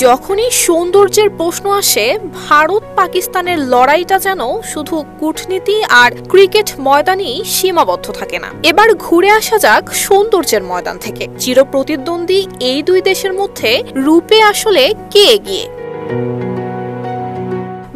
যখনই সৌন্দর্যের প্রশ্ন আসে, ভারত পাকিস্তানের লড়াইটা যেন শুধু কূটনীতি আর ক্রিকেট ময়দানই সীমাবদ্ধ থাকে না। এবার ঘুরে আসা যাক সৌন্দর্যের ময়দান থেকে। চিরপ্রতিদ্বন্দ্বী এই দুই দেশের মধ্যে রূপে আসলে কে এগিয়ে?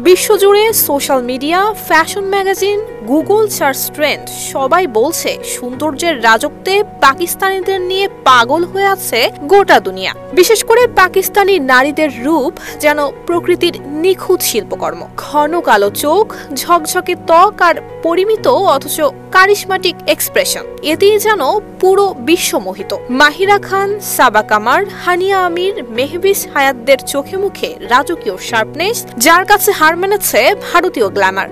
বিশ্বজুড়ে social media, fashion magazine, Google search trend সবাই বলছে সৌন্দর্যের রাজত্বে পাকিস্তানিদের নিয়ে পাগল হয়ে আছে গোটা দুনিয়া। বিশেষ করে পাকিস্তানি নারীদের রূপ যেন প্রকৃতির নিখুঁত শিল্পকর্ম। ঘন কালো চোখ, ঝকঝকে ত্বক আর পরিমিত অথচ কারিশমাটিক এক্সপ্রেশন, এতেই যেন পুরো বিশ্ব মোহিত। মাহিরা খান, সাবা কামার, হানিয়া আমির, মেহবিস হায়াতদের চোখে মুখে রাজকীয় শার্পনেস, যার কাছে হার মেনেছে ভারতীয় গ্ল্যামার।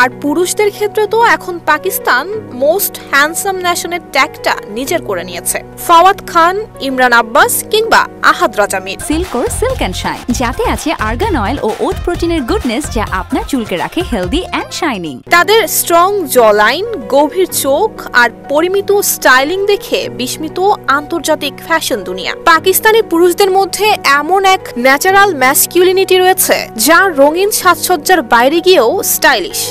আর পুরুষদের ক্ষেত্রে তো এখন পাকিস্তান মোস্ট হ্যান্ডসাম ন্যাশনের ট্যাগটা নিজের করে নিয়েছে। ফাওয়াদ খান, ইমরান আব্বাস কিংবা আহাদ রাজা মীর। সিল্কোর সিল্ক অ্যান্ড শাইন, যাতে আছে আর্গান অয়েল ও ওট প্রোটিনের গুডনেস, যা আপনার চুলকে রাখে হেলদি অ্যান্ড শাইনিং। তাদের স্ট্রং জ লাইন, গভীর চোখ আর পরিমিত স্টাইলিং দেখে বিস্মিত আন্তর্জাতিক ফ্যাশন দুনিয়া। পাকিস্তানি পুরুষদের মধ্যে এমন এক ন্যাচারাল ম্যাসকিউলিনিটি রয়েছে যা রঙিন সাজসজ্জার বাইরে গিয়েও স্টাইলিশ।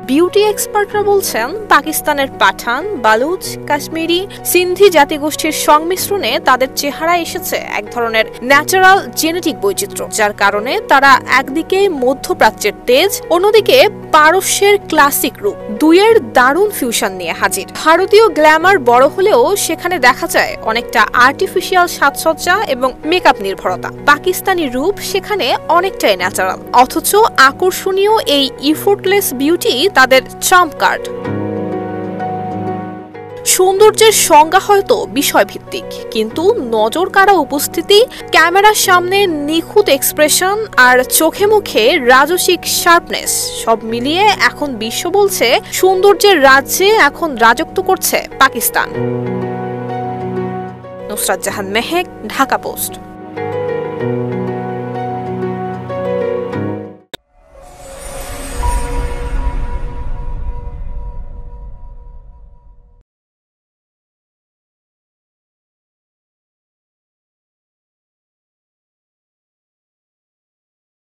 বিউটি এক্সপার্টরা বলছেন পাকিস্তানের পাঠান, বালুচ, কাশ্মীরি, সিন্ধি জাতিগোষ্ঠীর সংমিশ্রণে তাদের চেহারা এসেছে এক ধরনের ন্যাচারাল জেনেটিক বৈচিত্র্য, যার কারণে তারা একদিকে মধ্যপ্রাচ্যের তেজ, অন্যদিকে পারস্যের ক্লাসিক রূপ, দুইয়ের দারুণ ফিউশন নিয়ে হাজির। ভারতীয় গ্ল্যামার বড় হলেও সেখানে দেখা যায় অনেকটা আর্টিফিশিয়াল সাজসজ্জা এবং মেকআপ নির্ভরতা। পাকিস্তানি রূপ সেখানে অনেকটাই ন্যাচারাল, অথচ আকর্ষণীয় এই ইফোর্টলেস বিউটি তাদের ট্রাম্প কার্ড। সৌন্দর্যের সংজ্ঞা হয়তো বিষয়ভিত্তিক, কিন্তু নজর কাড়া উপস্থিতি, ক্যামেরার সামনে নিখুঁত এক্সপ্রেশন আর চোখে মুখে রাজসিক শার্পনেস, সব মিলিয়ে এখন বিশ্ব বলছে সৌন্দর্যের রাজ্যে এখন রাজত্ব করছে পাকিস্তান। নুসরাত জাহান মেহেক, ঢাকা পোস্ট।